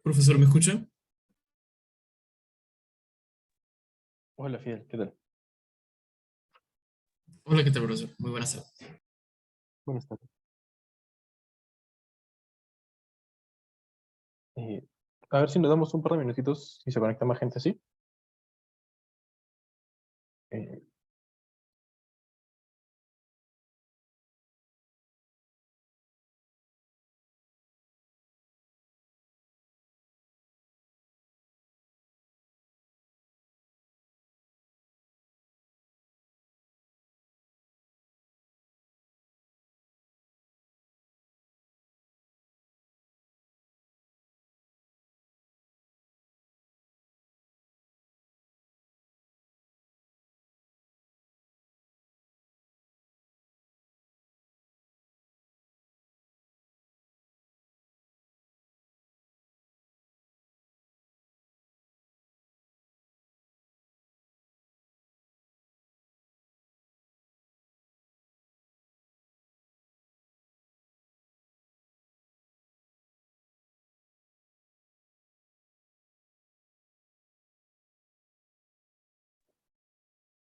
Profesor, ¿me escucha? Hola, Fidel, ¿qué tal? Hola, ¿qué tal, profesor? Muy buenas tardes. Buenas tardes. Eh, a ver si nos damos un par de minutitos y se conecta más gente así. Eh,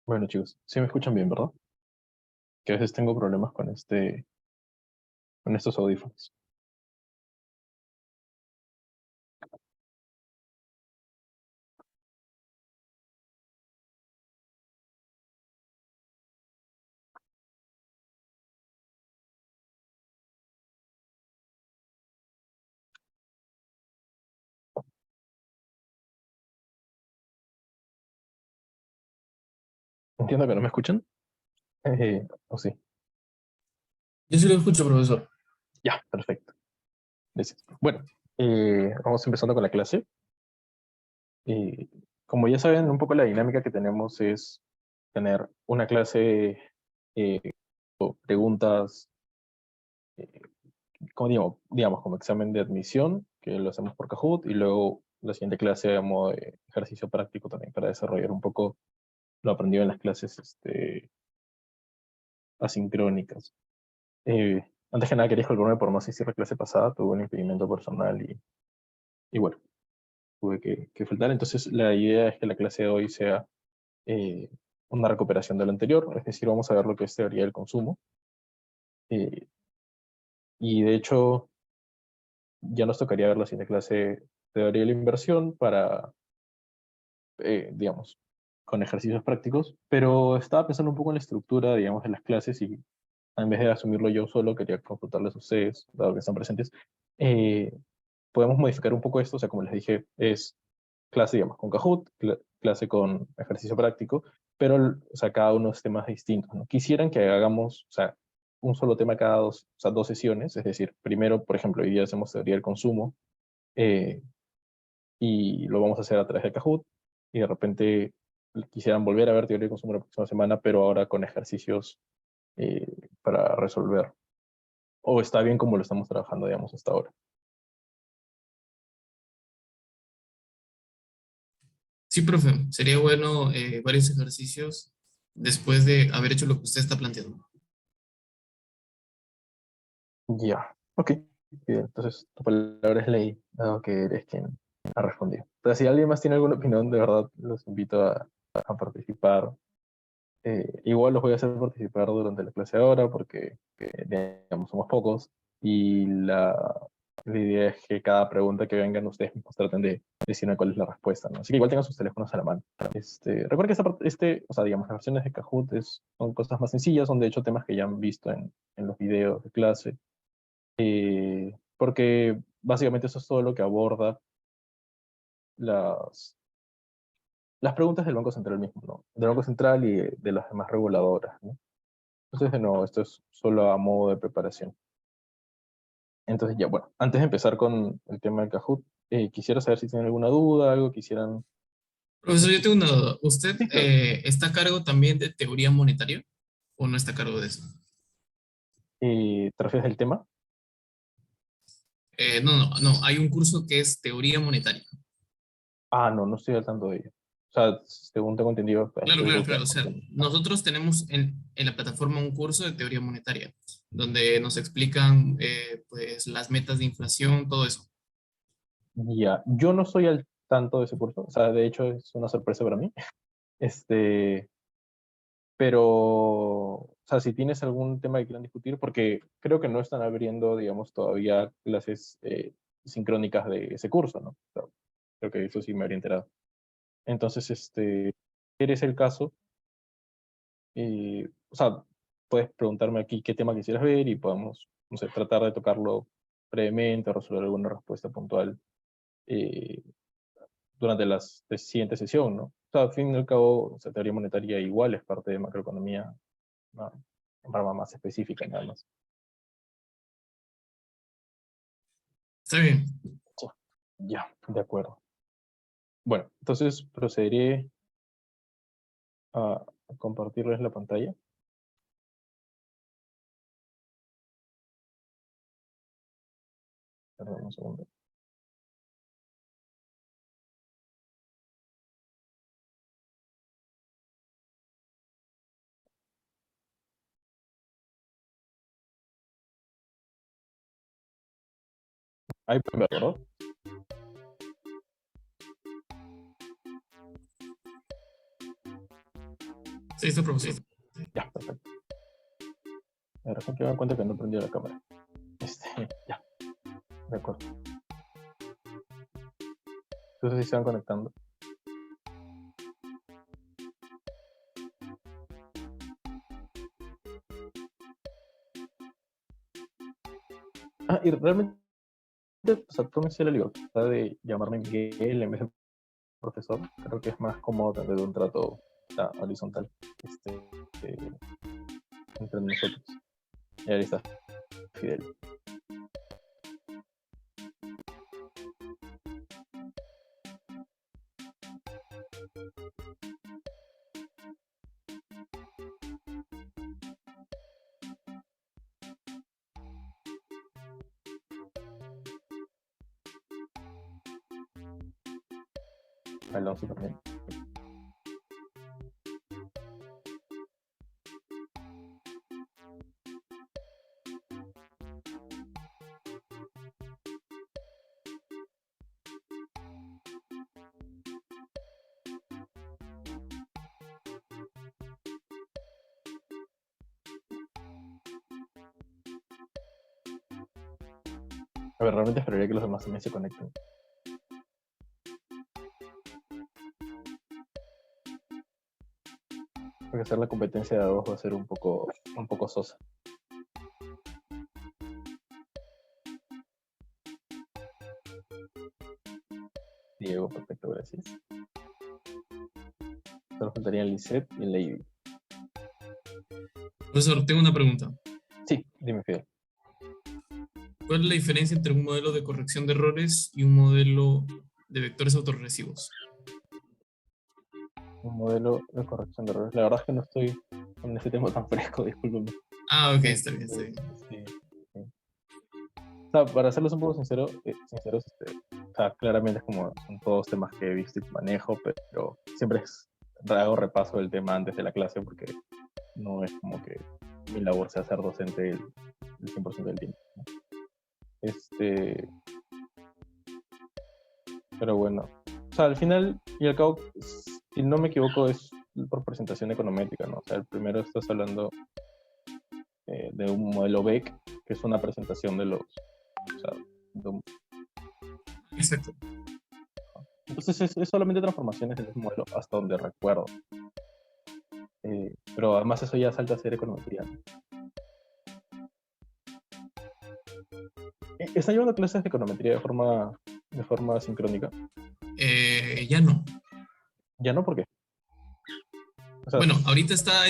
bueno, chicos, sí me escuchan bien, ¿verdad? Que a veces tengo problemas con con estos audífonos. Entiendo que no me escuchan. ¿O sí? Yo sí lo escucho, profesor. Ya, perfecto. Gracias. Bueno, vamos empezando con la clase. Eh, Como ya saben, un poco la dinámica que tenemos es tener una clase, eh, preguntas, eh, como digamos, como examen de admisión, que lo hacemos por Kahoot, y luego la siguiente clase a modo de ejercicio práctico también para desarrollar un poco lo aprendido en las clases asincrónicas. Antes que nada quería disculparme por no asistir a la clase pasada, tuve un impedimento personal y bueno, tuve que faltar. Entonces la idea es que la clase de hoy sea eh, una recuperación de lo anterior, es decir, vamos a ver lo que es teoría del consumo. eh, y de hecho ya nos tocaría ver la siguiente clase teoría de la inversión para digamos, con ejercicios prácticos, pero estaba pensando un poco en la estructura, digamos, de las clases y en vez de asumirlo yo solo, quería consultarles a ustedes, dado que están presentes. eh, Podemos modificar un poco esto, o sea, como les dije, es clase, digamos, con Kahoot, clase con ejercicio práctico, pero, o sea, cada uno es temas distintos, ¿no? Quisieran que hagamos, o sea, un solo tema cada dos, o sea, dos sesiones, es decir, primero, por ejemplo, hoy día hacemos teoría del consumo, eh, y lo vamos a hacer a través de Kahoot, y de repente quisieran volver a ver teoría de consumo la próxima semana, pero ahora con ejercicios eh, para resolver. O está bien como lo estamos trabajando, digamos, hasta ahora. Sí, profe, sería bueno varios ejercicios después de haber hecho lo que usted está planteando. Ya, ok. Bien, entonces tu palabra es ley, dado que eres quien ha respondido. Pero si alguien más tiene alguna opinión, de verdad los invito a participar. Igual los voy a hacer participar durante la clase ahora porque, digamos, somos pocos y la idea es que cada pregunta que vengan ustedes mismos traten de decirme cuál es la respuesta, ¿no? Así que igual tengan sus teléfonos a la mano. Recuerden que o sea, digamos, las versiones de Kahoot son cosas más sencillas, son de hecho temas que ya han visto en los videos de clase, porque básicamente eso es todo lo que aborda las, las preguntas del Banco Central mismo, ¿no? Del Banco Central y de las demás reguladoras, ¿no? Entonces, de nuevo, esto es solo a modo de preparación. Entonces, ya, bueno, antes de empezar con el tema del Kahoot, quisiera saber si tienen alguna duda, algo quisieran Profesor, yo tengo una especificar. duda. ¿Usted Sí, claro. está a cargo también de teoría monetaria o no está a cargo de eso? ¿Te refieres al tema? No, hay un curso que es teoría monetaria. Ah, no, no estoy al tanto de ello. O sea, según tengo entendido, es Claro, claro, algo que claro. O sea, nosotros tenemos en la plataforma un curso de teoría monetaria, donde nos explican pues las metas de inflación, todo eso. Ya, yo no soy al tanto de ese curso, o sea, de hecho es una sorpresa para mí. Este, pero, o sea, si tienes algún tema que quieran discutir, porque creo que no están abriendo, digamos, todavía clases sincrónicas de ese curso, ¿no? O sea, creo que eso sí me habría enterado. Entonces, si eres el caso, o sea, puedes preguntarme aquí qué tema quisieras ver y podemos, no sé, tratar de tocarlo brevemente o resolver alguna respuesta puntual eh, durante la siguiente sesión, ¿no? O sea, al fin y al cabo, o sea, teoría monetaria igual es parte de macroeconomía, ¿no? En rama más específica, nada más. Está bien. Sí. Ya, de acuerdo. Bueno, entonces procederé a compartirles la pantalla. Perdón, un segundo. Ahí pueden ver, ¿verdad? Sí, está, profesor. Ya, perfecto. De repente me doy cuenta que no prendió la cámara. Ya, de acuerdo. Entonces, si se van conectando. Ah, y realmente, o sea, tómense la libertad de llamarme Miguel en vez de profesor. Creo que es más cómodo tener un trato horizontal eh, entre nosotros. Y ahí está, Fidel. Alonso también. A ver, realmente esperaría que los demás también se conecten. Porque hacer la competencia de a dos va a ser un poco sosa. Diego, perfecto, gracias. Solo faltarían Lisette y Lady. Profesor, tengo una pregunta. Sí, dime, Fidel. ¿Cuál es la diferencia entre un modelo de corrección de errores y un modelo de vectores autorregresivos? Un modelo de corrección de errores. La verdad es que no estoy con ese tema tan fresco, discúlpeme. Ah, ok, está bien, está Este, bien. sí, sí. O sea, para serles un poco sinceros, o sea, claramente es como son todos temas que he visto y manejo, pero siempre hago repaso del tema antes de la clase porque no es como que mi labor sea ser docente el 100% del tiempo, ¿no? Pero bueno, o sea, al final y al cabo, si no me equivoco, es por presentación econométrica, ¿no? O sea, el primero estás hablando de un modelo BEC, que es una presentación o sea, de Exacto. entonces es solamente transformaciones del modelo, hasta donde recuerdo. Pero además eso ya salta a ser econometría, ¿no? ¿Están llevando clases de econometría de forma sincrónica? Ya no. Ya no, ¿por qué? O sea, Bueno, ahorita está,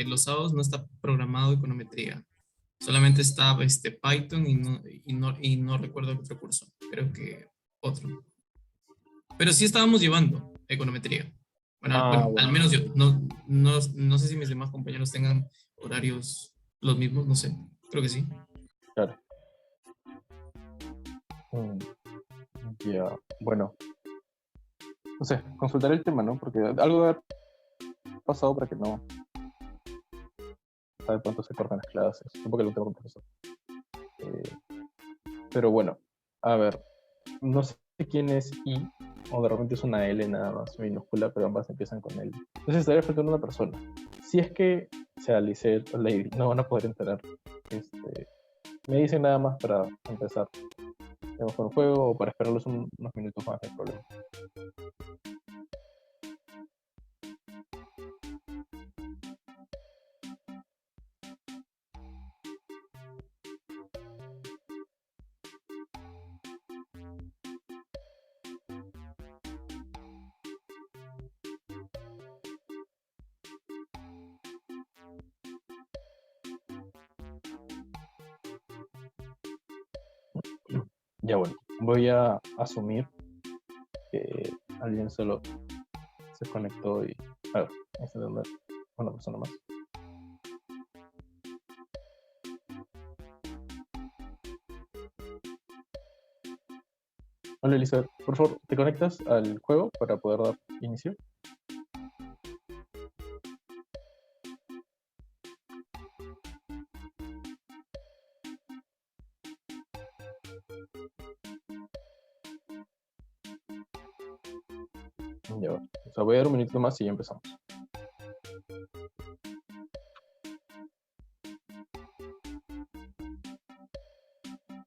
los sábados no está programado econometría. Solamente está Python y no recuerdo qué otro curso. Creo que otro. Pero sí estábamos llevando econometría. Bueno, al bueno, menos yo. No sé si mis demás compañeros tengan horarios los mismos, no sé. Creo que sí. claro. Mm, ya, bueno, no sé, consultaré el tema, ¿no? Porque algo debe haber pasado para que no, de pronto se cortan las clases. Supongo que lo tengo con profesor. Eh, pero bueno, a ver, no sé quién es I, o de repente es una L nada más, minúscula, pero ambas empiezan con L. Entonces estaría faltando una persona. Si es que sea Lisette o Lady, no van a poder entrar. Me dicen nada más para empezar. Tenemos con el juego o para esperarlos unos minutos más, no hay problema. Ya bueno, voy a asumir que alguien solo se conectó y... A ver, es una persona más. Hola Elizabeth, por favor, ¿te conectas al juego para poder dar inicio? Ya bueno. O sea, voy a dar un minuto más y ya empezamos.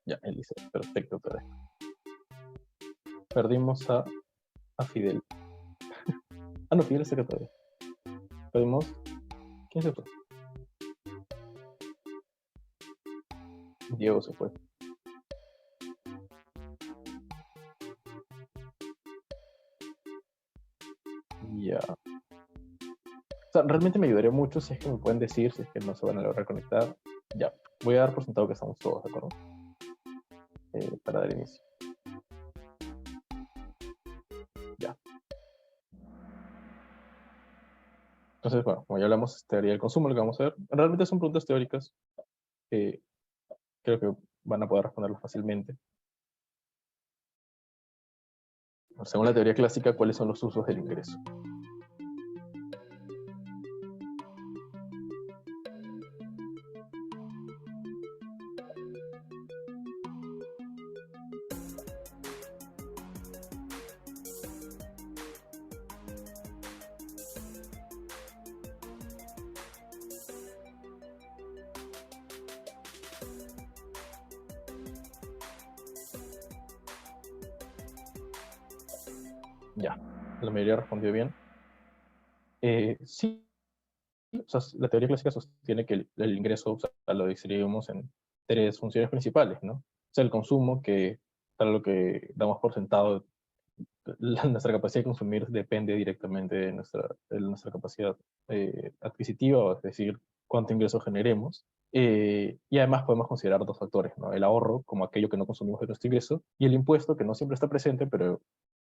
Ya, Elizabeth, perfecto, otra vez. Perdimos a Fidel. Ah, no, Fidel está acá todavía. Perdimos... ¿Quién se fue? Diego se fue. Ya. O sea, realmente me ayudaría mucho si es que me pueden decir si es que no se van a lograr conectar. Ya, voy a dar por sentado que estamos todos, ¿de acuerdo? Para dar inicio. Ya. Entonces, bueno, como ya hablamos de teoría del consumo, lo que vamos a ver, realmente son preguntas teóricas que creo que van a poder responderlas fácilmente. Según la teoría clásica, ¿cuáles son los usos del ingreso? Ya, la mayoría respondió bien. Sí, o sea, la teoría clásica sostiene que el ingreso, o sea, lo distribuimos en tres funciones principales, ¿no? O sea, el consumo, que para lo que damos por sentado, nuestra capacidad de consumir depende directamente de nuestra capacidad adquisitiva, es decir, cuánto ingreso generemos. Y además podemos considerar dos factores, ¿no? El ahorro, como aquello que no consumimos de nuestro ingreso, y el impuesto, que no siempre está presente, pero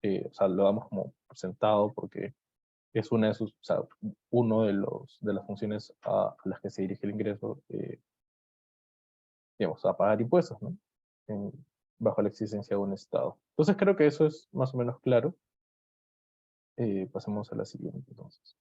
o sea, lo damos como por sentado porque es una de sus, o sea, uno de las funciones a las que se dirige el ingreso, digamos, a pagar impuestos, ¿no? En- bajo la existencia de un Estado. Entonces creo que eso es más o menos claro. Pasemos a la siguiente, entonces.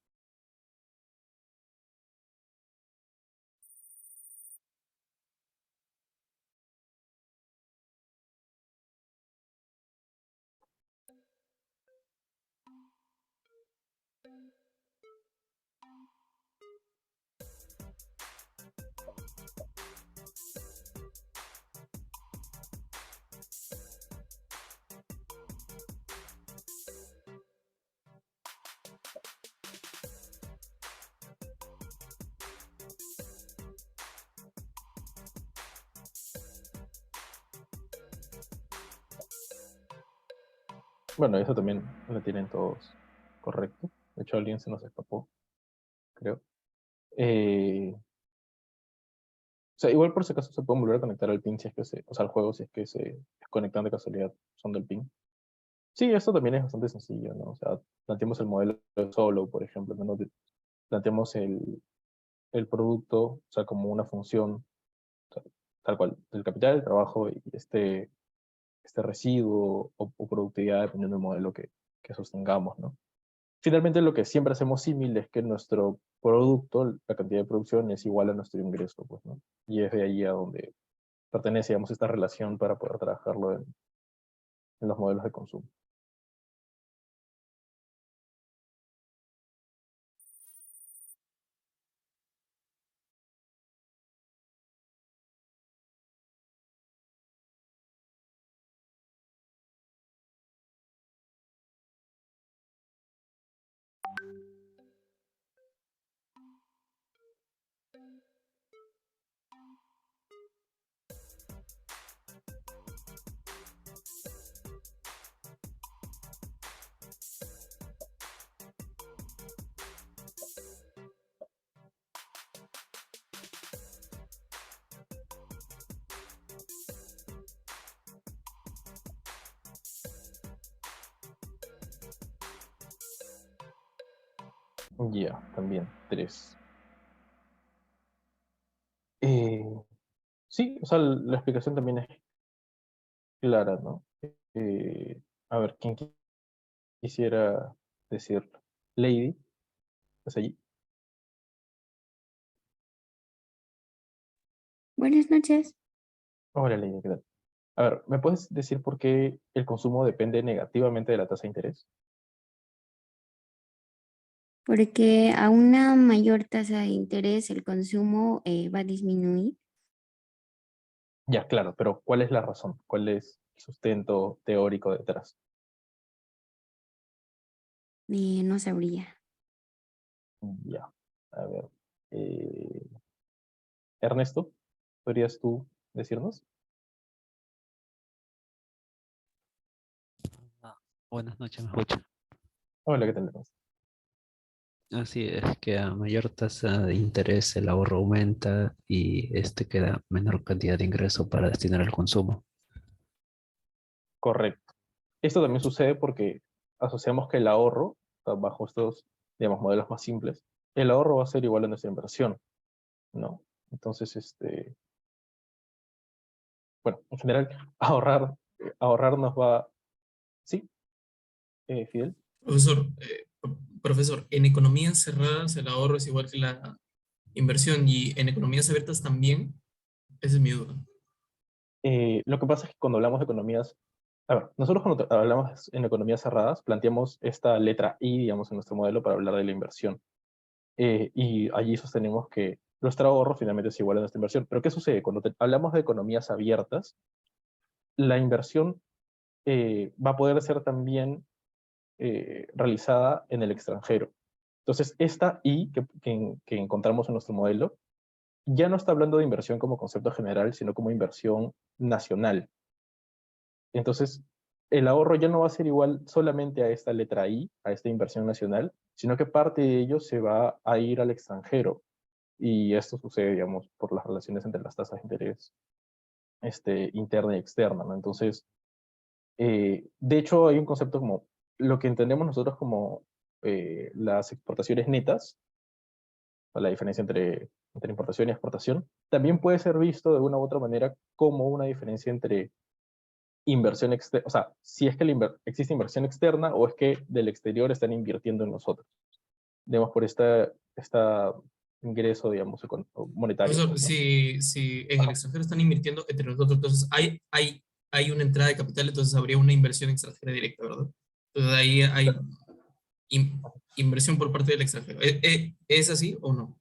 Bueno, eso también lo tienen todos correcto. De hecho, alguien se nos escapó, creo. O sea, igual por si acaso se pueden volver a conectar al ping si es que o sea, al juego si es que se desconectan de casualidad usando el ping. Sí, esto también es bastante sencillo, ¿no? O sea, planteamos el modelo de solo, por ejemplo, ¿no? Planteamos el producto, o sea, como una función, o sea, tal cual, el capital, el trabajo y este residuo o productividad, dependiendo del modelo que sostengamos, ¿no? Finalmente, lo que siempre hacemos símil es que nuestro producto, la cantidad de producción, es igual a nuestro ingreso, pues, ¿no? Y es de ahí a donde pertenece, digamos, esta relación para poder trabajarlo en los modelos de consumo. Ya, también, 3. Sí, o sea, la explicación también es clara, ¿no? Eh, a ver, ¿quién quisiera decirlo? Lady, ¿estás allí? Buenas noches, Hola, Lady, ¿qué tal? A ver, ¿me puedes decir por qué el consumo depende negativamente de la tasa de interés? porque a una mayor tasa de interés el consumo va a disminuir. Ya, claro, pero ¿cuál es la razón? ¿Cuál es el sustento teórico detrás? No sabría. Ya, a ver. eh, Ernesto, ¿podrías tú decirnos? Ah, buenas noches, me escucha. Hola, ¿qué tal, Ernesto? Así es que a mayor tasa de interés el ahorro aumenta y este queda menor cantidad de ingreso para destinar al consumo. Correcto. Esto también sucede porque asociamos que el ahorro, o sea, bajo estos, digamos, modelos más simples, el ahorro va a ser igual a nuestra inversión, ¿no? Entonces, bueno, en general, ahorrar nos va, ¿sí, Fidel? Profesor, profesor, en economías cerradas el ahorro es igual que la inversión y en economías abiertas también. Esa es mi duda. Lo que pasa es que cuando hablamos de economías, a ver, nosotros cuando hablamos en economías cerradas, planteamos esta letra I, digamos, en nuestro modelo para hablar de la inversión. Y allí sostenemos que nuestro ahorro finalmente es igual a nuestra inversión. Pero ¿qué sucede? Cuando hablamos de economías abiertas, la inversión va a poder ser también realizada en el extranjero. Entonces, esta I que encontramos en nuestro modelo ya no está hablando de inversión como concepto general, sino como inversión nacional. Entonces, el ahorro ya no va a ser igual solamente a esta letra I, a esta inversión nacional, sino que parte de ello se va a ir al extranjero. Y esto sucede, digamos, por las relaciones entre las tasas de interés interna y externa, ¿no? Entonces, de hecho, hay un concepto como lo que entendemos nosotros como las exportaciones netas, o la diferencia entre importación y exportación, también puede ser visto de una u otra manera como una diferencia entre inversión externa, o sea, si es que existe inversión externa o es que del exterior están invirtiendo en nosotros, digamos, por esta ingreso, digamos, monetario, Profesor, pues, ¿no? si en el Ajá. extranjero están invirtiendo entre nosotros, entonces hay una entrada de capital, entonces habría una inversión extranjera directa, ¿verdad? Entonces ahí hay inversión por parte del extranjero. ¿Es así o no?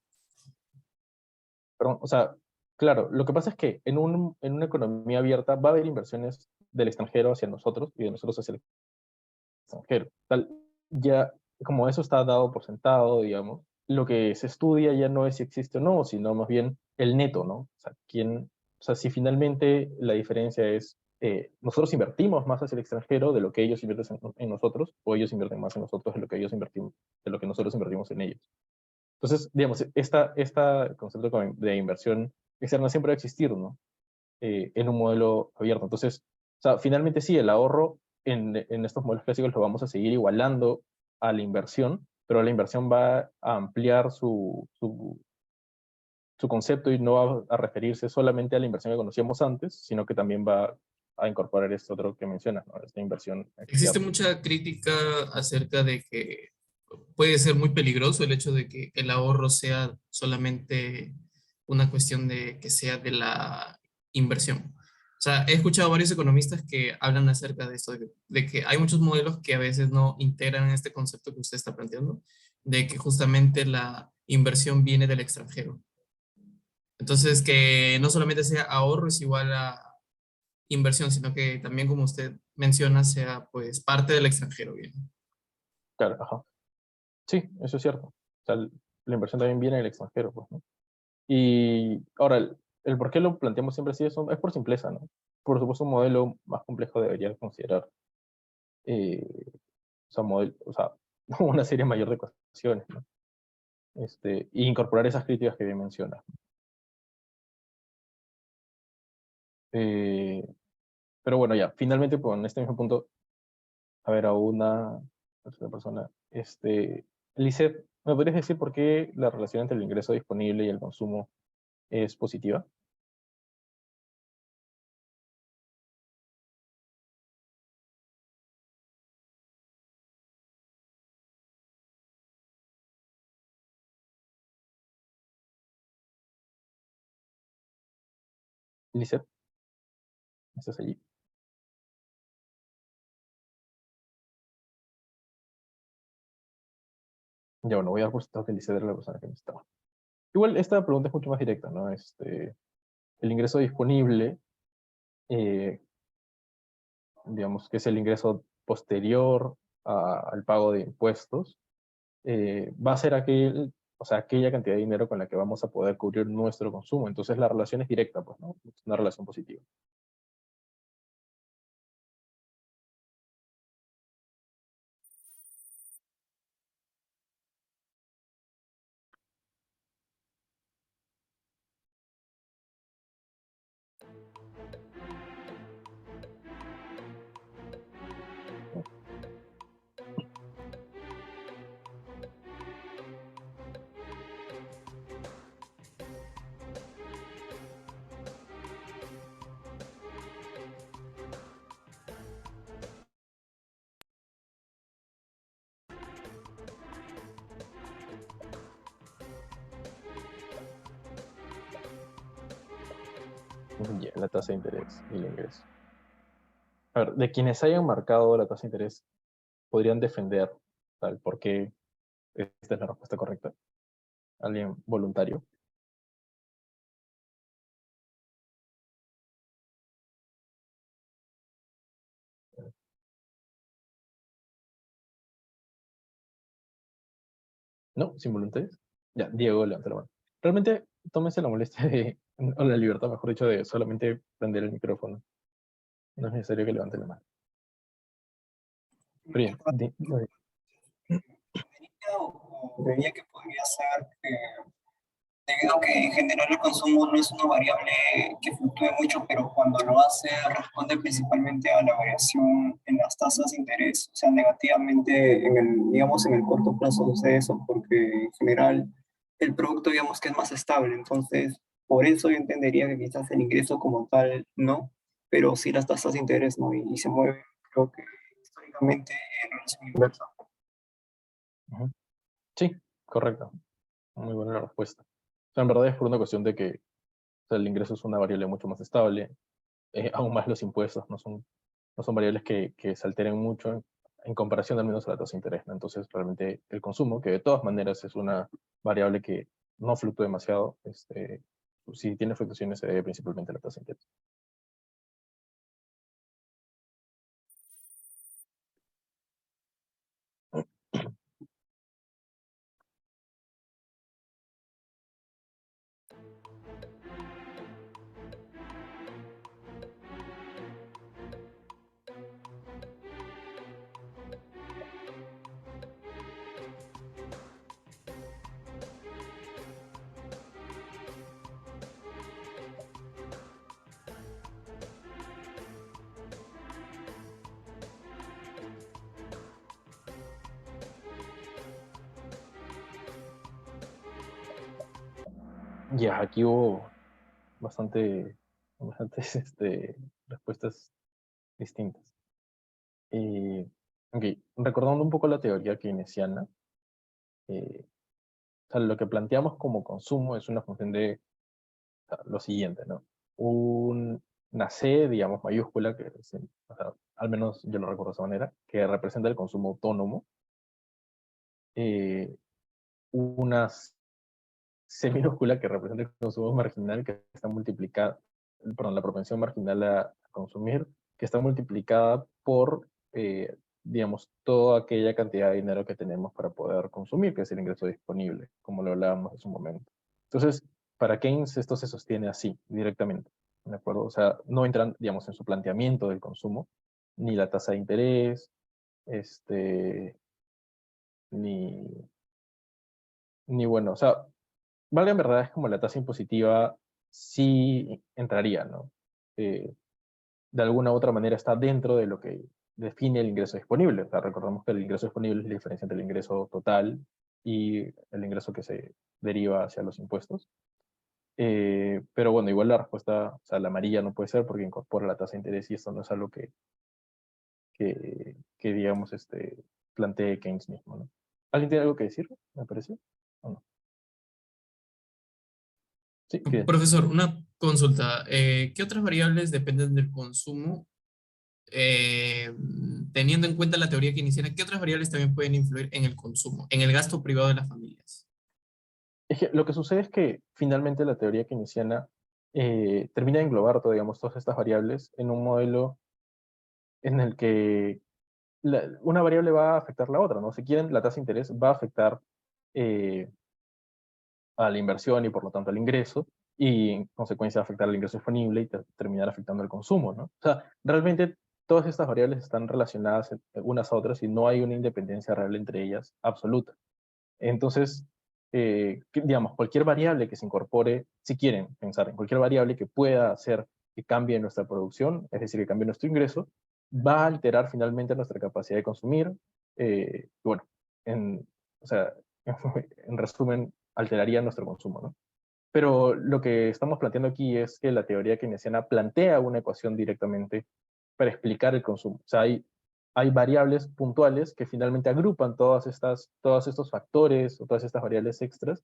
Perdón, o sea, claro, lo que pasa es que en una economía abierta va a haber inversiones del extranjero hacia nosotros y de nosotros hacia el extranjero. Tal, ya, como eso está dado por sentado, digamos, lo que se estudia ya no es si existe o no, sino más bien el neto, ¿no? O sea, o sea, si finalmente la diferencia es, nosotros invertimos más hacia el extranjero de lo que ellos invierten en nosotros, o ellos invierten más en nosotros de lo que ellos invertimos, de lo que nosotros invertimos en ellos. Entonces, digamos, esta concepto de inversión externa siempre va a existir, ¿no? En un modelo abierto. Entonces, o sea, finalmente sí, el ahorro en estos modelos clásicos lo vamos a seguir igualando a la inversión, pero la inversión va a ampliar su concepto y no va a referirse solamente a la inversión que conocíamos antes, sino que también va a incorporar esto otro que mencionas, ¿no? Esta inversión Existe externa. mucha crítica acerca de que puede ser muy peligroso el hecho de que el ahorro sea solamente una cuestión de que sea de la inversión. O sea, he escuchado varios economistas que hablan acerca de esto, de que hay muchos modelos que a veces no integran este concepto que usted está planteando, de que justamente la inversión viene del extranjero. Entonces, que no solamente sea ahorro es igual a inversión, sino que también, como usted menciona, sea pues parte del extranjero bien. Claro, ajá. Sí, eso es cierto. O sea, la inversión también viene del extranjero, pues, ¿no? Y ahora, el por qué lo planteamos siempre así es por simpleza, ¿no? Por supuesto, un modelo más complejo debería considerar, eh, o sea, una serie mayor de cuestiones, ¿no? Y incorporar esas críticas que bien mencionas. Eh, pero bueno, ya, finalmente, pues, en este mismo punto, a ver, a una tercera persona, Lisette, ¿me podrías decir por qué la relación entre el ingreso disponible y el consumo es positiva? Lisette, ¿estás allí? Ya, bueno, voy a dar por sentado que Lisette era la persona que me estaba. Igual, esta pregunta es mucho más directa, ¿no? El ingreso disponible, eh, digamos, que es el ingreso posterior al pago de impuestos, va a ser o sea, aquella cantidad de dinero con la que vamos a poder cubrir nuestro consumo. Entonces la relación es directa, pues, ¿no? Es una relación positiva. Ya, la tasa de interés y el ingreso. A ver, de quienes hayan marcado la tasa de interés, podrían defender tal por qué esta es la respuesta correcta. ¿Alguien voluntario? ¿No? ¿Sin voluntarios? Ya, Diego, levanta la mano. Realmente, tómese la molestia o la libertad, mejor dicho, de solamente prender el micrófono. No es necesario que levante la mano. Pero bien, O veía que podría ser debido a que en general el consumo no es una variable que fluctúe mucho, pero cuando lo hace responde principalmente a la variación en las tasas de interés, o sea, negativamente digamos, en el corto plazo sucede eso, porque en general el producto, digamos, que es más estable, entonces por eso yo entendería que quizás el ingreso como tal no, pero sí las tasas de interés no, y se mueve, creo que históricamente en relación inversa. Ujú. Sí, correcto. Muy buena la respuesta. O sea, en verdad es por una cuestión de que o sea, el ingreso es una variable mucho más estable. Aún más los impuestos no son variables que se alteren mucho en comparación al menos a la tasa de interés, ¿no? Entonces, realmente el consumo, que de todas maneras es una variable que no fluctúa demasiado, si tiene fluctuaciones se debe principalmente a la tasa de interés. Ya, aquí hubo bastantes respuestas distintas. Ok, recordando un poco la teoría keynesiana, eh, o sea, lo que planteamos como consumo es una función de o sea, lo siguiente, ¿no? una C, digamos, mayúscula, o sea, al menos yo lo recuerdo de esa manera, que representa el consumo autónomo, eh, una C minúscula que representa el consumo marginal, que está multiplicada, perdón, la propensión marginal a consumir, que está multiplicada por, digamos, toda aquella cantidad de dinero que tenemos para poder consumir, que es el ingreso disponible, como lo hablábamos hace un momento. Entonces, para Keynes esto se sostiene así, directamente, ¿de acuerdo? O sea, no entran, digamos, en su planteamiento del consumo, ni la tasa de interés, ni, ni bueno, o sea, valga en verdad es como la tasa impositiva sí entraría, ¿no? Eh, de alguna u otra manera está dentro de lo que define el ingreso disponible. O sea, recordemos que el ingreso disponible es la diferencia entre el ingreso total y el ingreso que se deriva hacia los impuestos. Pero bueno, igual la respuesta, o sea, la amarilla no puede ser porque incorpora la tasa de interés y esto no es algo que digamos, plantee Keynes mismo, ¿no? ¿Alguien tiene algo que decir? Me parece. ¿O no? Sí, bien. Profesor, una consulta. ¿Qué otras variables dependen del consumo? Eh, Teniendo en cuenta la teoría keynesiana, ¿qué otras variables también pueden influir en el consumo, en el gasto privado de las familias? Es que lo que sucede es que finalmente la teoría keynesiana termina de englobar, digamos, todas estas variables en un modelo en el que una variable va a afectar la otra, ¿no? Si quieren, la tasa de interés va a afectar eh, a la inversión y por lo tanto al ingreso, y en consecuencia va a afectar al ingreso disponible y terminar afectando al consumo, ¿no? O sea, realmente todas estas variables están relacionadas unas a otras y no hay una independencia real entre ellas absoluta. Entonces, digamos, cualquier variable que se incorpore, si quieren pensar en cualquier variable que pueda hacer que cambie nuestra producción, es decir, que cambie nuestro ingreso, va a alterar finalmente nuestra capacidad de consumir. Bueno, o sea, en resumen, alteraría nuestro consumo, ¿no? Pero lo que estamos planteando aquí es que la teoría keynesiana plantea una ecuación directamente para explicar el consumo. O sea, hay variables puntuales que finalmente agrupan todos estos factores o todas estas variables extras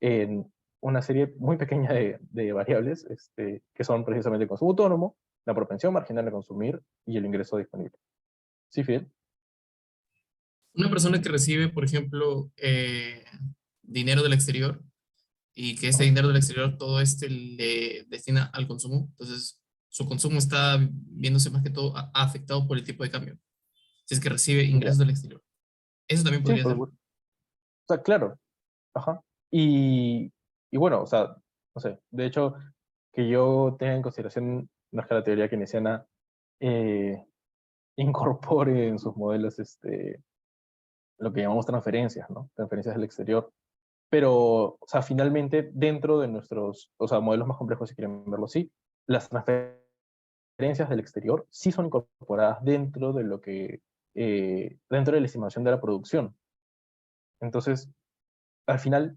en una serie muy pequeña de variables que son precisamente el consumo autónomo, la propensión marginal a consumir y el ingreso disponible. ¿Sí, Fidel? Una persona que recibe, por ejemplo, dinero del exterior y que este Ajá. dinero del exterior todo este le destina al consumo, entonces su consumo está viéndose más que todo afectado por el tipo de cambio, si es que recibe Ya. ingresos del exterior. Eso también Sí, podría por ser. supuesto. O sea, claro. Ajá. Y bueno, o sea, no sé, de hecho, que yo tenga en consideración no es que la teoría keynesiana eh, incorpore en sus modelos lo que llamamos transferencias, ¿no? Transferencias del exterior. Pero, o sea, finalmente, dentro de nuestros, o sea, modelos más complejos, si quieren verlo así, las transferencias del exterior sí son incorporadas dentro de lo que, dentro de la estimación de la producción. Entonces, al final,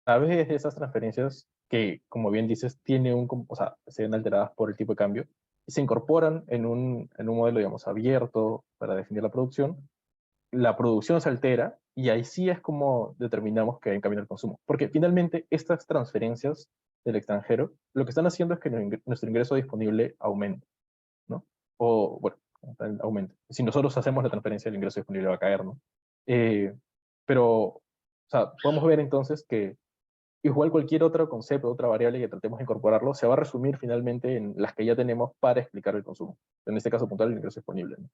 través de esas transferencias, que como bien dices, o sea, se ven alteradas por el tipo de cambio, se incorporan en un modelo, digamos, abierto para definir la producción se altera y ahí sí es como determinamos que hay un cambio en el consumo. Porque finalmente estas transferencias del extranjero lo que están haciendo es que nuestro ingreso disponible aumente, ¿no? O, bueno, aumente. Si nosotros hacemos la transferencia, el ingreso disponible va a caer, ¿no? Eh, pero, o sea, podemos ver entonces que igual cualquier otro concepto, otra variable que tratemos de incorporarlo, se va a resumir finalmente en las que ya tenemos para explicar el consumo. En este caso puntual, el ingreso disponible, ¿no?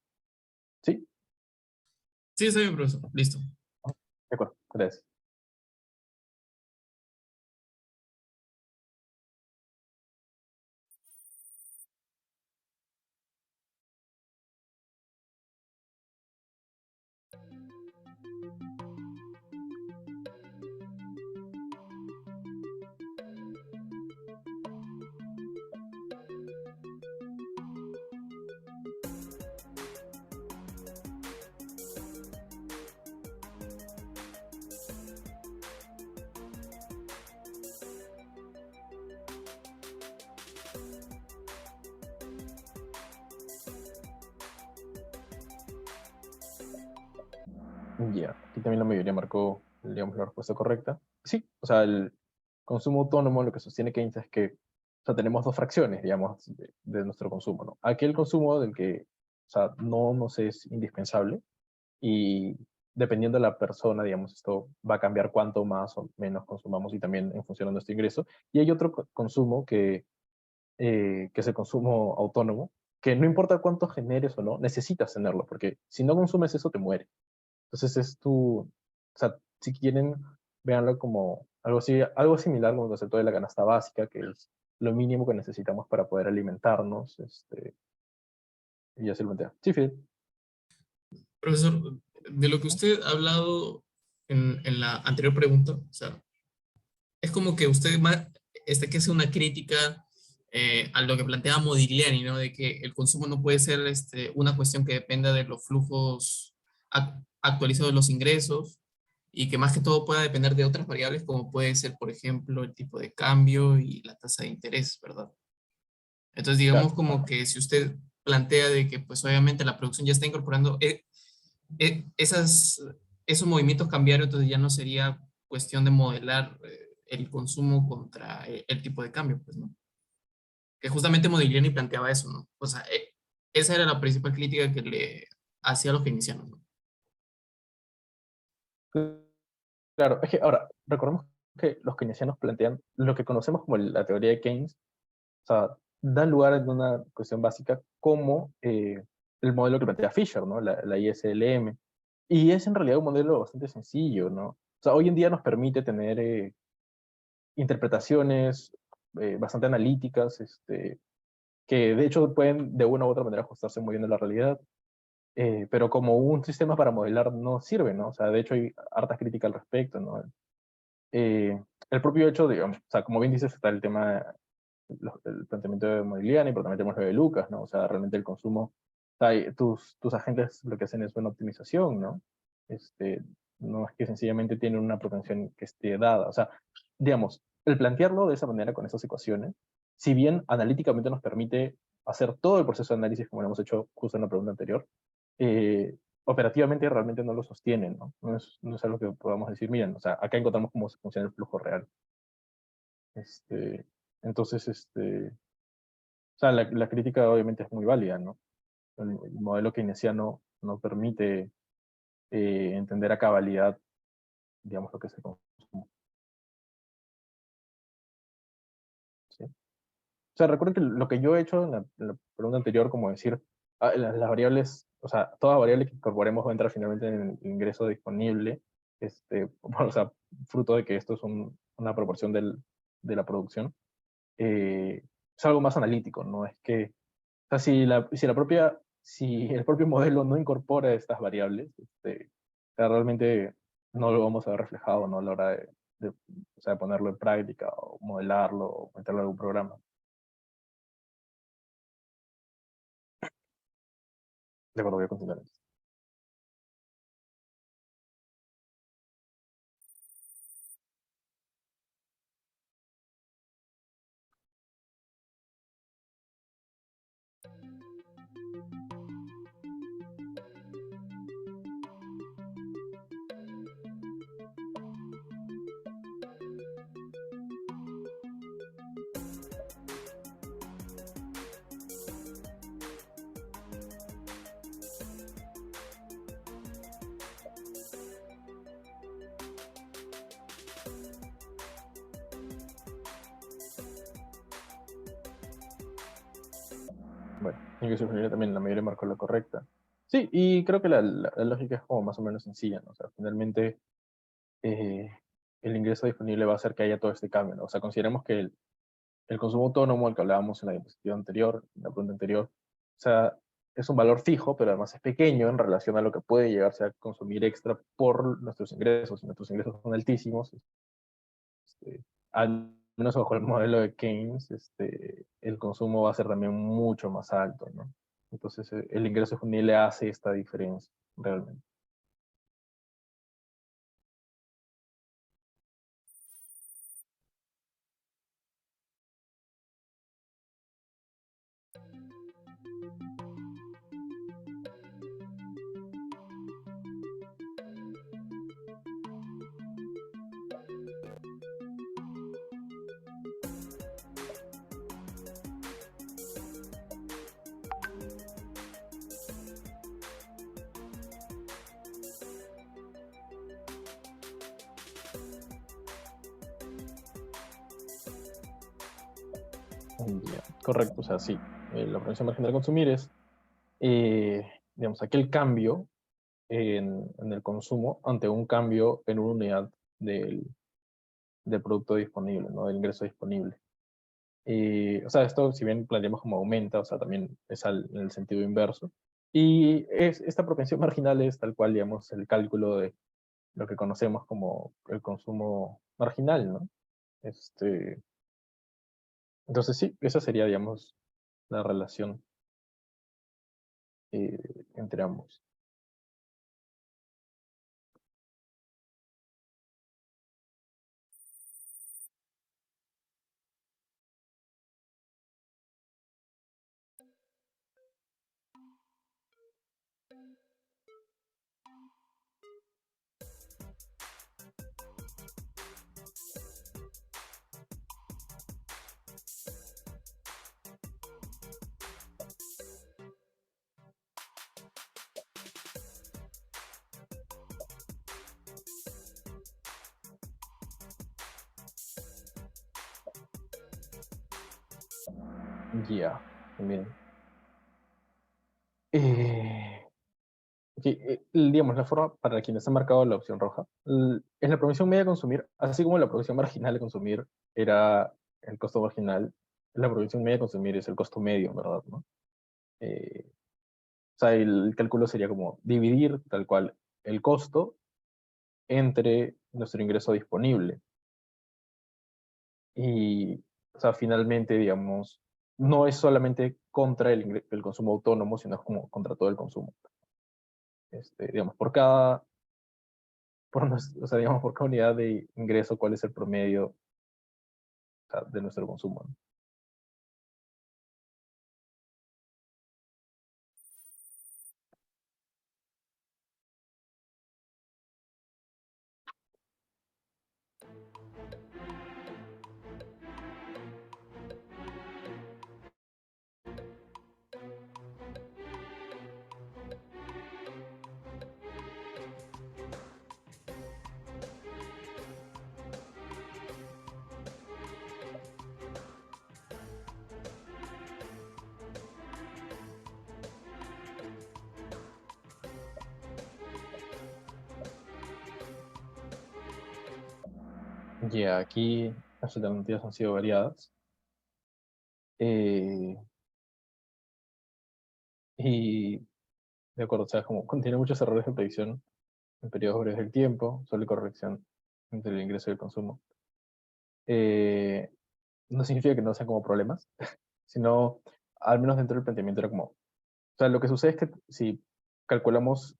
¿Sí? Sí, está bien, profesor. Listo. De acuerdo, gracias. Ya, aquí también la mayoría marcó, digamos, la respuesta correcta. Sí, o sea, el consumo autónomo lo que sostiene Keynes es que sea, tenemos dos fracciones, digamos, de nuestro consumo, ¿no? Aquel consumo del que, o sea, no nos es indispensable y dependiendo de la persona, digamos, esto va a cambiar cuánto más o menos consumamos y también en función de nuestro ingreso. Y hay otro consumo que es el consumo autónomo, que no importa cuánto generes o no, necesitas tenerlo, porque si no consumes eso, te muere. Entonces es tu, o sea, si quieren, véanlo como algo así, algo similar como el concepto de la canasta básica, que es lo mínimo que necesitamos para poder alimentarnos, y así lo plantea. Sí, Fidel. Profesor, de lo que usted ha hablado en la anterior pregunta, o sea, es como que usted que hace una crítica a lo que planteaba Modigliani, ¿no? De que el consumo no puede ser una cuestión que dependa de los flujos actualizados de los ingresos y que más que todo pueda depender de otras variables como puede ser, por ejemplo, el tipo de cambio y la tasa de interés, ¿verdad? Entonces, digamos Claro. como que si usted plantea de que pues obviamente la producción ya está incorporando esos movimientos cambiarios, entonces ya no sería cuestión de modelar el consumo contra el tipo de cambio, pues, ¿no? Que justamente Modigliani planteaba eso, ¿no? O sea, esa era la principal crítica que le hacía a los keynesianos, ¿no? Claro, es que ahora, recordemos que los keynesianos plantean lo que conocemos como la teoría de Keynes, o sea, dan lugar en una cuestión básica como el modelo que plantea Fisher, ¿no? La ISLM. Y es en realidad un modelo bastante sencillo, ¿no? O sea, hoy en día nos permite tener interpretaciones bastante analíticas, que de hecho pueden de una u otra manera ajustarse muy bien a la realidad, pero como un sistema para modelar no sirve, ¿no? O sea, de hecho hay hartas críticas al respecto, ¿no? El propio hecho, digamos, o sea, como bien dices, está el tema, el planteamiento de Modigliani, pero también tenemos lo de Lucas, ¿no? O sea, realmente el consumo, o sea, tus agentes lo que hacen es una optimización, ¿no? Este, no es que sencillamente tienen una propensión que esté dada. O sea, digamos, el plantearlo de esa manera con esas ecuaciones, si bien analíticamente nos permite hacer todo el proceso de análisis como lo hemos hecho justo en la pregunta anterior, eh, operativamente realmente no lo sostienen, ¿no? No es algo que podamos decir, miren, o sea, acá encontramos cómo funciona el flujo real. Este, entonces, o sea, la crítica obviamente es muy válida, ¿no? El modelo keynesiano no permite entender a cabalidad, digamos, lo que se consume. ¿Sí? O sea, recuerden que lo que yo he hecho en la pregunta anterior, como decir, las variables, o sea, toda variable que incorporemos va a entrar finalmente en el ingreso disponible, bueno, o sea, fruto de que esto es una proporción de la producción, es algo más analítico, ¿no? Es que, o sea, si el propio modelo no incorpora estas variables, o sea, realmente no lo vamos a ver reflejado, ¿no? A la hora o sea, ponerlo en práctica o modelarlo o meterlo en algún programa. De acuerdo, voy a continuar. Bueno, ingreso disponible también la mayoría marcó la correcta. Sí, y creo que la lógica es como más o menos sencilla, ¿no? O sea, finalmente eh, el ingreso disponible va a hacer que haya todo este cambio, ¿no? O sea, consideremos que el consumo autónomo, al que hablábamos en la diapositiva anterior, en la pregunta anterior, o sea, es un valor fijo, pero además es pequeño en relación a lo que puede llegarse a consumir extra por nuestros ingresos. Y nuestros ingresos son altísimos. Al menos bajo el modelo de Keynes, el consumo va a ser también mucho más alto, ¿no? Entonces, el ingreso disponible hace esta diferencia, realmente. Ya, correcto, o sea, sí. La prevención marginal a consumir es, digamos, aquel cambio en el consumo ante un cambio en una unidad del, del producto disponible, ¿no? Del ingreso disponible. O sea, esto, si bien planteamos como aumenta, o sea, también es en el sentido inverso. Y esta propensión marginal es tal cual, digamos, el cálculo de lo que conocemos como el consumo marginal, ¿no? Entonces sí, esa sería, digamos, la relación eh, entre ambos. Ya, bien. Eh, ok, digamos, la forma para quienes han marcado la opción roja, en la proporción media a consumir, así como la proporción marginal a consumir era el costo marginal, la proporción media a consumir es el costo medio, ¿verdad? ¿No? O sea, el cálculo sería como dividir tal cual el costo entre nuestro ingreso disponible. Y, o sea, finalmente, digamos, no es solamente contra el consumo autónomo, sino es como contra todo el consumo. Digamos, o sea, digamos, por cada unidad de ingreso, ¿cuál es el promedio, o sea, de nuestro consumo? ¿No? Ya, aquí las alternativas han sido variadas. Eh, y, de acuerdo, o sea, como contiene muchos errores de predicción en periodos breves del tiempo, solo corrección entre el ingreso y el consumo. Eh, no significa que no sean como problemas, sino, al menos dentro del planteamiento era como, o sea, lo que sucede es que si calculamos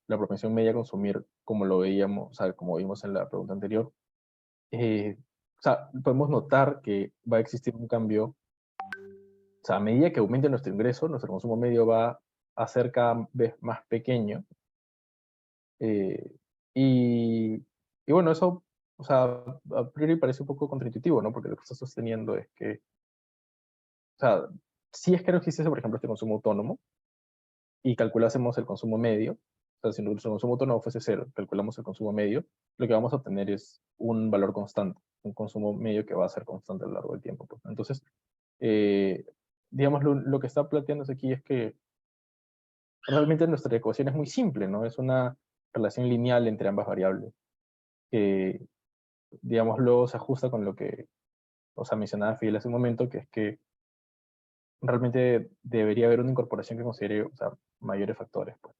la propensión media a consumir como lo veíamos, o sea, como vimos en la pregunta anterior, o sea, podemos notar que va a existir un cambio, o sea, a medida que aumente nuestro ingreso, nuestro consumo medio va a ser cada vez más pequeño. eh, y, y bueno, eso, o sea, a priori parece un poco contraintuitivo, ¿no? Porque lo que está sosteniendo es que, o sea, si es que no existiese, por ejemplo, este consumo autónomo y calculásemos el consumo medio, o sea, si nuestro consumo autónomo fuese cero, calculamos el consumo medio, lo que vamos a obtener es un valor constante, un consumo medio que va a ser constante a lo largo del tiempo, pues. Entonces, eh, digamos, lo que está planteándose aquí es que realmente nuestra ecuación es muy simple, ¿no? Es una relación lineal entre ambas variables, que, digamos, luego se ajusta con lo que, o sea, mencionaba Fidel hace un momento, que es que realmente debería haber una incorporación que considere, o sea, mayores factores, pues.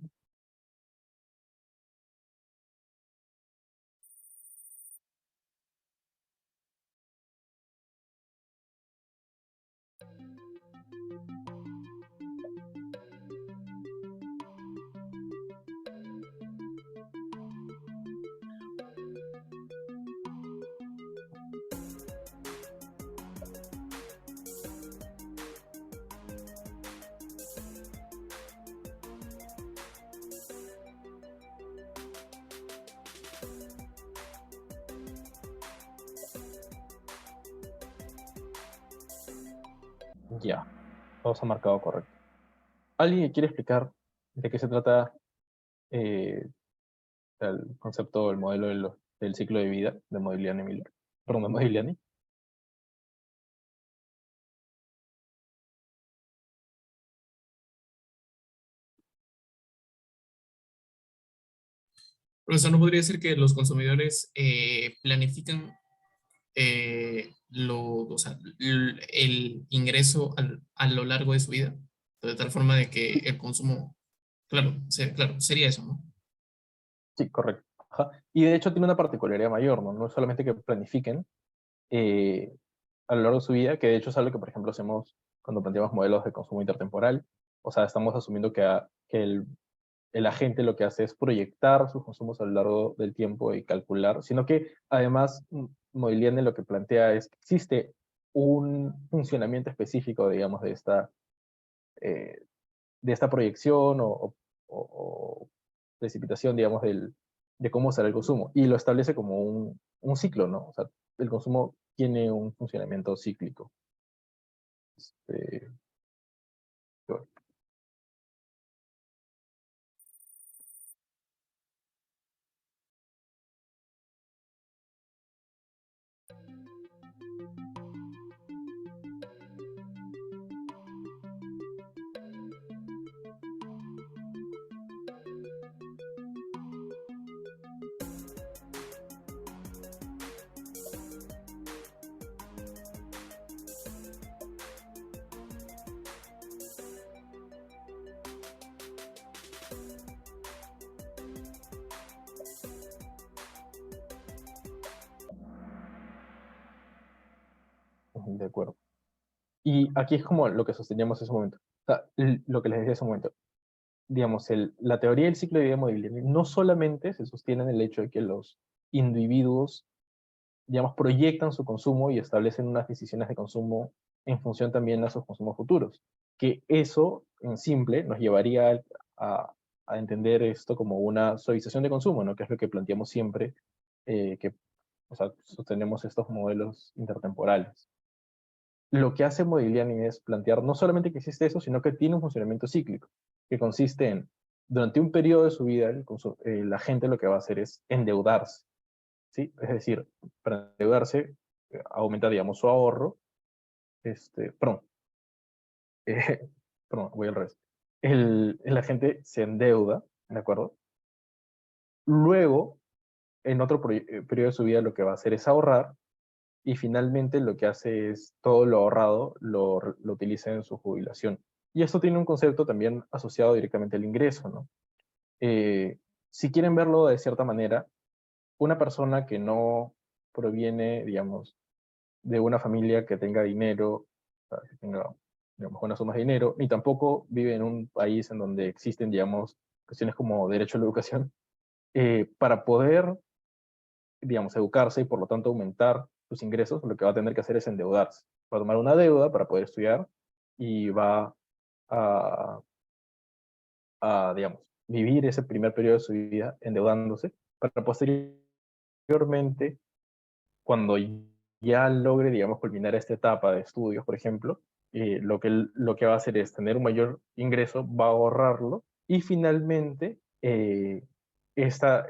Ya, todo se ha marcado correcto. ¿Alguien quiere explicar de qué se trata eh, el concepto, el modelo del ciclo de vida de Modigliani-Miller? Perdón, de Modigliani. Profesor, ¿no podría ser que los consumidores planifican o sea, el ingreso a lo largo de su vida? De tal forma de que el consumo, claro, claro, sería eso, ¿no? Sí, correcto. Ajá. Y de hecho tiene una particularidad mayor, ¿no? No es solamente que planifiquen eh, a lo largo de su vida, que de hecho es algo que, por ejemplo, hacemos cuando planteamos modelos de consumo intertemporal. O sea, estamos asumiendo que el agente lo que hace es proyectar sus consumos a lo largo del tiempo y calcular, sino que además Modigliani lo que plantea es que existe un funcionamiento específico, digamos, eh, de esta proyección o precipitación, digamos, de cómo será el consumo. Y lo establece como un ciclo, ¿no? O sea, el consumo tiene un funcionamiento cíclico. Eh, de acuerdo. Y aquí es como lo que sosteníamos en ese momento. O sea, lo que les decía en ese momento. Digamos, la teoría del ciclo de vida Modigliani no solamente se sostiene en el hecho de que los individuos, digamos, proyectan su consumo y establecen unas decisiones de consumo en función también a sus consumos futuros. Que eso, en simple, nos llevaría a entender esto como una suavización de consumo, ¿no? Que es lo que planteamos siempre, que, o sea, sostenemos estos modelos intertemporales. Lo que hace Modigliani es plantear no solamente que existe eso, sino que tiene un funcionamiento cíclico, que consiste en, durante un periodo de su vida, la gente lo que va a hacer es endeudarse, ¿sí? Es decir, para endeudarse, aumenta, digamos, su ahorro, perdón, perdón, voy al revés. La gente se endeuda, ¿de acuerdo? Luego, en otro periodo de su vida, lo que va a hacer es ahorrar, y finalmente lo que hace es todo lo ahorrado lo utiliza en su jubilación. Y esto tiene un concepto también asociado directamente al ingreso, ¿no? Si quieren verlo de cierta manera, una persona que no proviene, digamos, de una familia que tenga dinero, o sea, que tenga, digamos, buenas sumas de dinero, ni tampoco vive en un país en donde existen, digamos, cuestiones como derecho a la educación, para poder, digamos, educarse y por lo tanto aumentar sus ingresos, lo que va a tener que hacer es endeudarse. Va a tomar una deuda para poder estudiar y va a, digamos, vivir ese primer periodo de su vida endeudándose para posteriormente, cuando ya logre, digamos, culminar esta etapa de estudios, por ejemplo, lo que va a hacer es tener un mayor ingreso, va a ahorrarlo y finalmente esta,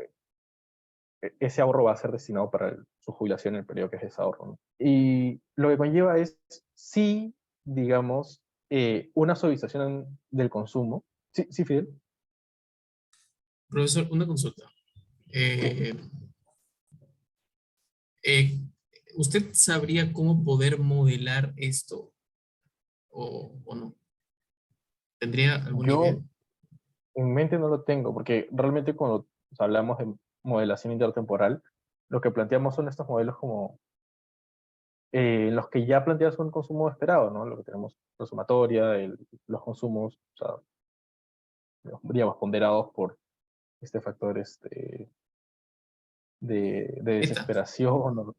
ese ahorro va a ser destinado para su jubilación en el periodo que es ese ahorro, ¿no? Y lo que conlleva es, sí, digamos, una suavización del consumo. Sí, sí, Fidel. Profesor, una consulta. Eh, eh, ¿Usted sabría cómo poder modelar esto o no? ¿Tendría alguna idea? Yo en mente no lo tengo, porque realmente cuando hablamos de modelación intertemporal, lo que planteamos son estos modelos como en los que ya planteas un consumo esperado, ¿no? Lo que tenemos, la sumatoria, los consumos, o sea, digamos, ponderados por este factor de Eta. desesperación.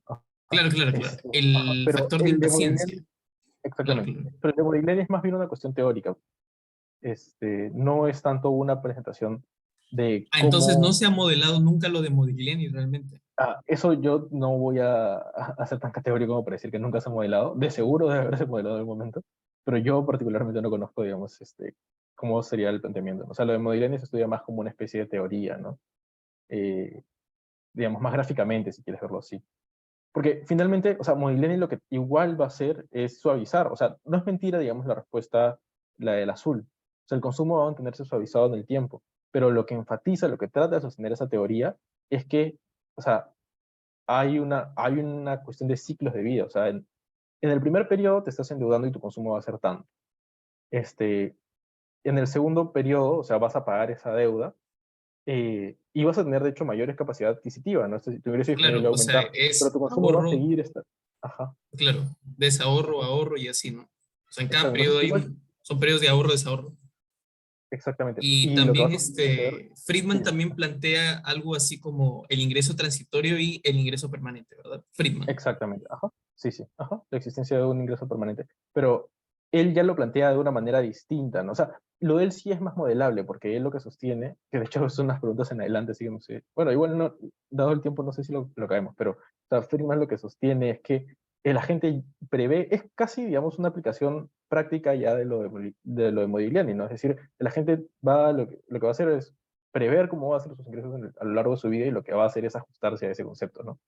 Claro, claro, claro. El Pero factor de el de impaciencia. Modigliani, Claro, exactamente. claro. Pero el de Modigliani es más bien una cuestión teórica. No es tanto una presentación de Ah, entonces no cómo. se ha modelado nunca lo de Modigliani realmente. Eso yo no voy a ser tan categórico como para decir que nunca se ha modelado. De seguro debe haberse modelado en algún momento, pero yo particularmente no conozco, digamos, cómo sería el planteamiento. O sea, lo de Modigliani se estudia más como una especie de teoría, ¿no? Eh, digamos, más gráficamente, si quieres verlo así. Porque finalmente, o sea, Modigliani lo que igual va a hacer es suavizar. O sea, no es mentira, digamos, la respuesta, la del azul. O sea, el consumo va a mantenerse suavizado en el tiempo. pero lo que enfatiza, lo que trata de sostener esa teoría es que, o sea, hay una cuestión de ciclos de vida. O sea, en el primer periodo te estás endeudando y tu consumo va a ser tanto. En el segundo periodo, o sea, vas a pagar esa deuda y vas a tener, de hecho, mayores capacidad adquisitiva, ¿no? Tu ingreso disponible Claro, va a o sea, aumentar, pero es tu consumo va a ahorro, seguir esta. Ajá, claro, desahorro, ahorro y así, ¿no? O sea, en cada exacto. periodo Entonces, igual, son periodos de ahorro, desahorro. exactamente. Y Y lo que también vas a suceder, Friedman sí, también plantea algo así como el ingreso transitorio y el ingreso permanente, ¿verdad? Friedman. exactamente, ajá, sí, sí, ajá, la existencia de un ingreso permanente. Pero él ya lo plantea de una manera distinta, ¿no? O sea, lo de él sí es más modelable, porque él lo que sostiene, que de hecho son unas preguntas en adelante, así que no sé, bueno, igual no, dado el tiempo no sé si lo caemos, pero, o sea, Friedman lo que sostiene es que el agente prevé, es casi, digamos, una aplicación práctica ya de lo de Modigliani, ¿no? Es decir, el agente lo que va a hacer es prever cómo va a ser sus ingresos a lo largo de su vida y lo que va a hacer es ajustarse a ese concepto, ¿no?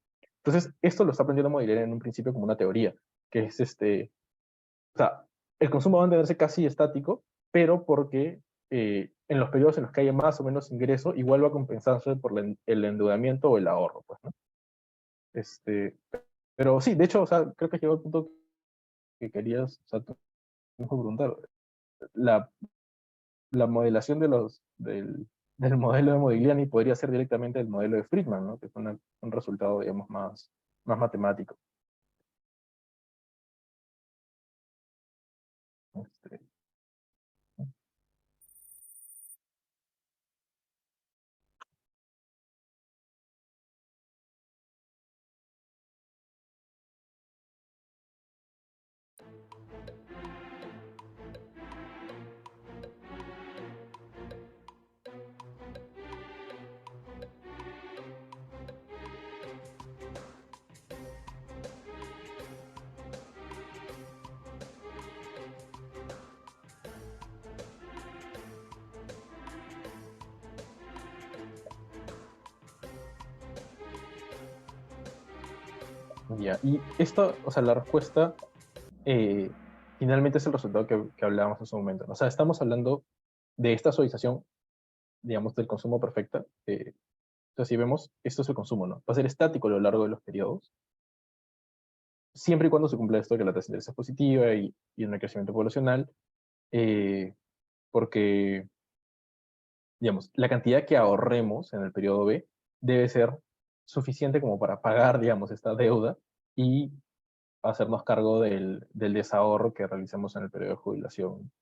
Entonces, esto lo está aprendiendo Modigliani en un principio como una teoría, que es o sea, el consumo va a mantenerse casi estático, pero porque en los periodos en los que haya más o menos ingreso, igual va a compensarse por el endeudamiento o el ahorro, pues, ¿no? Este, pero sí, de hecho, o sea, creo que llegó al punto que querías, o sea, tú me preguntar, la, la modelación del modelo de Modigliani podría ser directamente el modelo de Friedman, ¿no? Que es un resultado, digamos, más matemático. Este, Ya, y esto, o sea, la respuesta eh, finalmente es el resultado que hablábamos en su momento, ¿no? O sea, estamos hablando de esta suavización, digamos, del consumo perfecta. Entonces, si vemos, esto es el consumo, ¿no? Va a ser estático a lo largo de los periodos, siempre y cuando se cumpla esto que la tasa de interés es positiva y en el crecimiento poblacional, eh, porque, digamos, la cantidad que ahorremos en el periodo B debe ser suficiente como para pagar, digamos, esta deuda y hacernos cargo del desahorro que realicemos en el periodo de jubilación,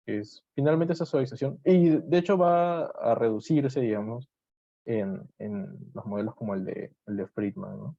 que es finalmente esa suavización, y de hecho va a reducirse, digamos, en los modelos como el de Friedman, ¿no?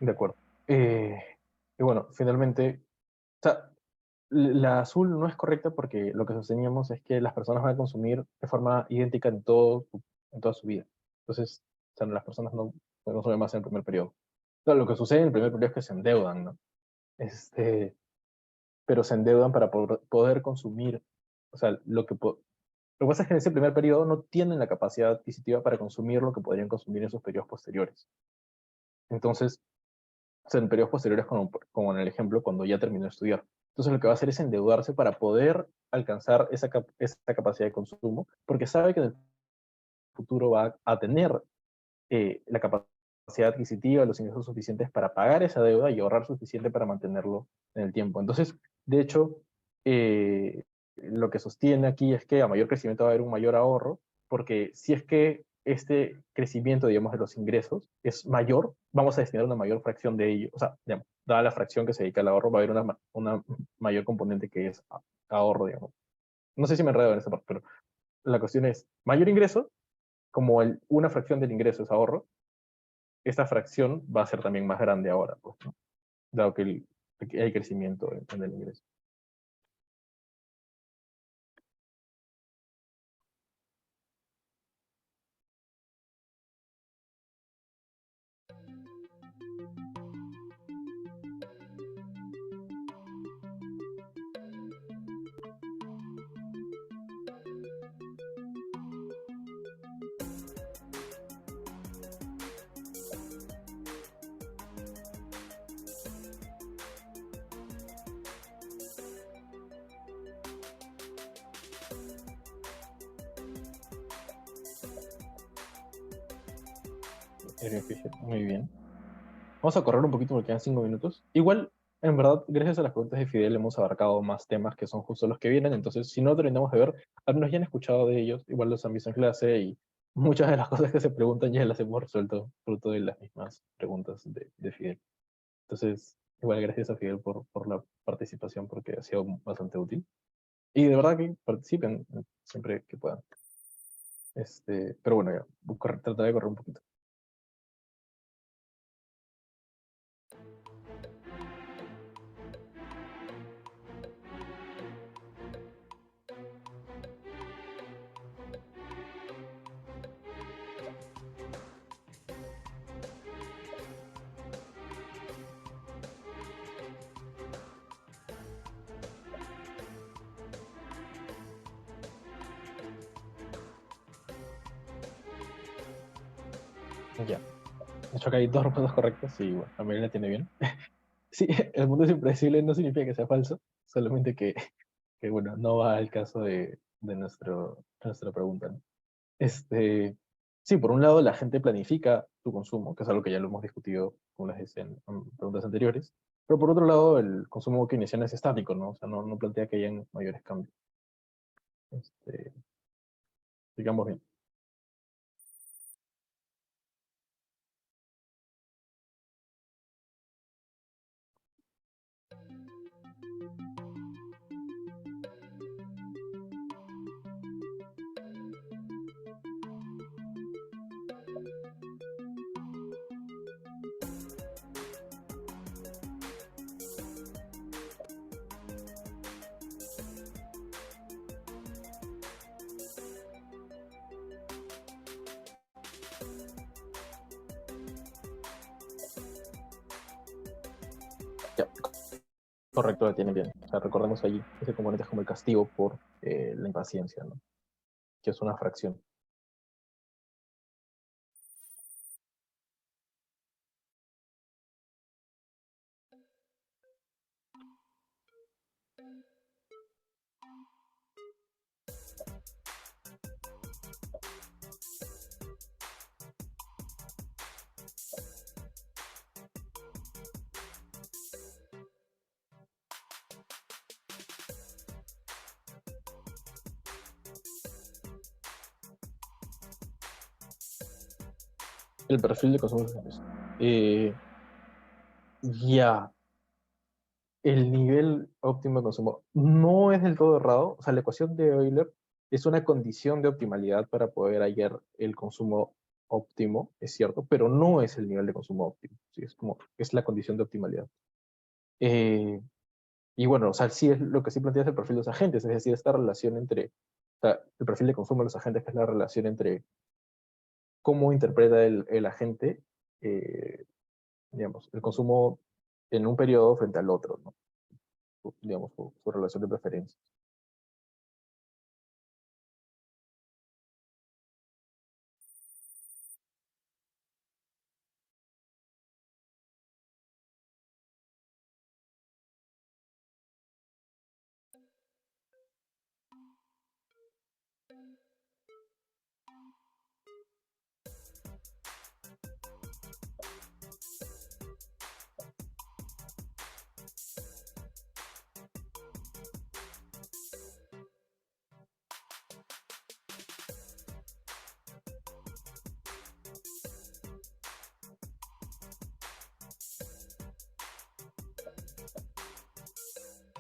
De acuerdo. Eh, y bueno, finalmente, o sea, la azul no es correcta porque lo que sosteníamos es que las personas van a consumir de forma idéntica en toda su vida. Entonces, o sea, las personas no consumen más en el primer periodo. Claro, lo que sucede en el primer periodo es que se endeudan, ¿no? Este, pero se endeudan para poder consumir. O sea, lo que pasa es que en ese primer periodo no tienen la capacidad adquisitiva para consumir lo que podrían consumir en sus periodos posteriores. Entonces, o sea, en periodos posteriores, como en el ejemplo, cuando ya terminó de estudiar. Entonces, lo que va a hacer es endeudarse para poder alcanzar esa capacidad de consumo, porque sabe que en el futuro va a tener la capacidad adquisitiva, los ingresos suficientes para pagar esa deuda y ahorrar suficiente para mantenerlo en el tiempo. Entonces, de hecho, lo que sostiene aquí es que a mayor crecimiento va a haber un mayor ahorro, porque si es que este crecimiento, digamos, de los ingresos es mayor, vamos a destinar una mayor fracción de ello. O sea, digamos, dada la fracción que se dedica al ahorro, va a haber una mayor componente que es ahorro, digamos. No sé si me enredo en esa parte, pero la cuestión es mayor ingreso, como una fracción del ingreso es ahorro, esta fracción va a ser también más grande ahora, pues, ¿no? Dado que hay crecimiento en el ingreso. Muy bien. Vamos a correr un poquito porque quedan 5 minutos. Igual, en verdad, gracias a las preguntas de Fidel hemos abarcado más temas que son justo los que vienen. Entonces, si no terminamos de ver, al menos ya han escuchado de ellos, igual los han visto en clase y muchas de las cosas que se preguntan ya las hemos resuelto fruto de las mismas preguntas de Fidel. Entonces, igual gracias a Fidel por la participación porque ha sido bastante útil. Y de verdad que participen siempre que puedan. Pero bueno, ya, trataré de correr un poquito. Ya. De hecho, acá hay 2 respuestas correctas y bueno, la mayoría la tiene bien. Sí, el mundo es impredecible no significa que sea falso, solamente que bueno, no va al caso de nuestra pregunta, ¿no? Sí, por un lado la gente planifica su consumo, que es algo que ya lo hemos discutido, como les decía en preguntas anteriores, pero por otro lado el consumo que inicia es estático, ¿no? O sea, no plantea que hayan mayores cambios. Digamos bien. Ya, correcto, la tienen bien. O sea, recordemos allí, ese componente es como el castigo por la impaciencia, ¿no? Que es una fracción. El perfil de consumo de servicios. Ya, el nivel óptimo de consumo no es del todo errado. O sea, la ecuación de Euler es una condición de optimalidad para poder hallar el consumo óptimo, es cierto, pero no es el nivel de consumo óptimo. ¿Sí? Es la condición de optimalidad. Eh, y bueno, o sea, sí es lo que sí plantea es el perfil de los agentes, es decir, esta relación entre, o sea, el perfil de consumo de los agentes, que es la relación entre cómo interpreta el agente, eh, digamos, el consumo en un periodo frente al otro, ¿no? Digamos, su relación de preferencia.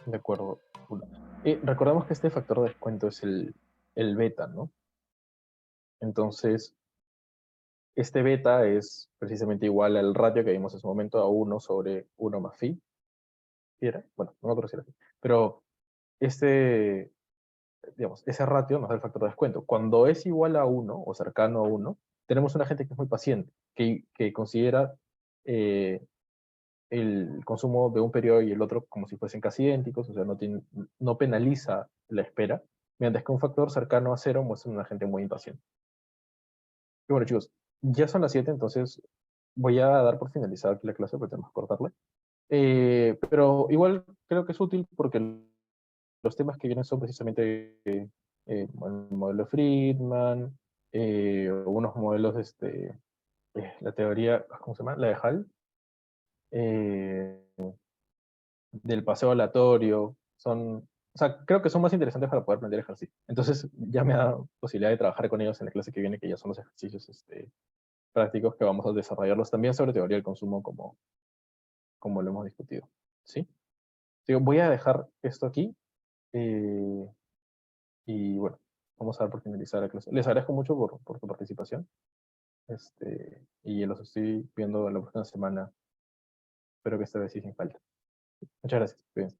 De acuerdo. Recordemos que este factor de descuento es el beta, ¿no? Entonces, este beta es precisamente igual al ratio que vimos en su momento, a 1 sobre 1 más phi. ¿Sí era? Bueno, no me acuerdo si era así. Pero digamos, ese ratio nos da el factor de descuento. Cuando es igual a 1 o cercano a 1, tenemos una gente que es muy paciente, que considera el consumo de un periodo y el otro como si fuesen casi idénticos, o sea, no penaliza la espera, mientras que un factor cercano a 0 muestra una gente muy impaciente. Y bueno, chicos, ya son las 7, entonces voy a dar por finalizada aquí la clase, porque tenemos que cortarla. Pero igual creo que es útil porque los temas que vienen son precisamente el modelo Friedman, algunos modelos, la teoría, ¿cómo se llama? La de Hall, eh, del paseo aleatorio, o sea, creo que son más interesantes para poder aprender ejercicio. Entonces ya me da posibilidad de trabajar con ellos en la clase que viene, que ya son los ejercicios prácticos que vamos a desarrollarlos también sobre teoría del consumo como lo hemos discutido. ¿Sí? Digo, voy a dejar esto aquí. Y bueno, vamos a dar por finalizar la clase. Les agradezco mucho por tu participación. Y los estoy viendo la próxima semana. Espero que esta vez sí sin falta. Muchas gracias. Cuídense.